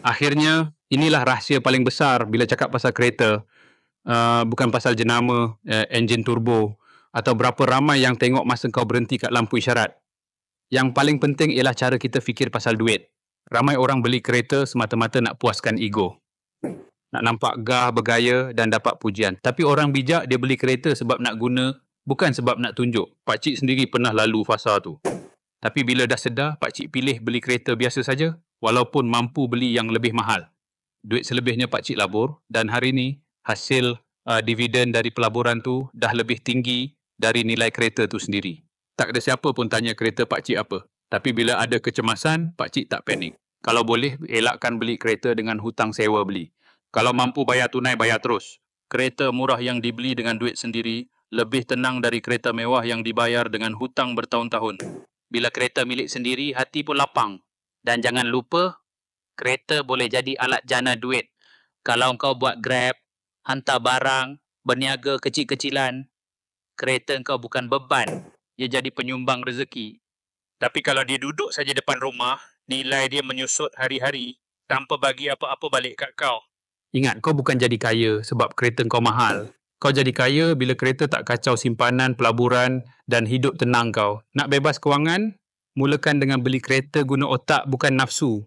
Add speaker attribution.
Speaker 1: Akhirnya, inilah rahsia paling besar bila cakap pasal kereta. Bukan pasal jenama, enjin turbo atau berapa ramai yang tengok masa kau berhenti kat lampu isyarat. Yang paling penting ialah cara kita fikir pasal duit. Ramai orang beli kereta semata-mata nak puaskan ego. Nak nampak gah, bergaya dan dapat pujian. Tapi orang bijak dia beli kereta sebab nak guna, bukan sebab nak tunjuk. Pakcik sendiri pernah lalu fasa tu. Tapi bila dah sedar, pakcik pilih beli kereta biasa saja, walaupun mampu beli yang lebih mahal. Duit selebihnya pakcik labur dan hari ni hasil dividen dari pelaburan tu dah lebih tinggi dari nilai kereta tu sendiri. Tak ada siapa pun tanya kereta pakcik apa. Tapi bila ada kecemasan, pakcik tak panik. Kalau boleh, elakkan beli kereta dengan hutang sewa beli. Kalau mampu bayar tunai, bayar terus. Kereta murah yang dibeli dengan duit sendiri lebih tenang dari kereta mewah yang dibayar dengan hutang bertahun-tahun. Bila kereta milik sendiri, hati pun lapang. Dan jangan lupa, kereta boleh jadi alat jana duit. Kalau kau buat Grab, hantar barang, berniaga kecil-kecilan, kereta kau bukan beban. Ia jadi penyumbang rezeki. Tapi kalau dia duduk saja depan rumah, nilai dia menyusut hari-hari tanpa bagi apa-apa balik kat kau. Ingat, kau bukan jadi kaya sebab kereta kau mahal. Kau jadi kaya bila kereta tak kacau simpanan, pelaburan dan hidup tenang kau. Nak bebas kewangan? Mulakan dengan beli kereta guna otak bukan nafsu.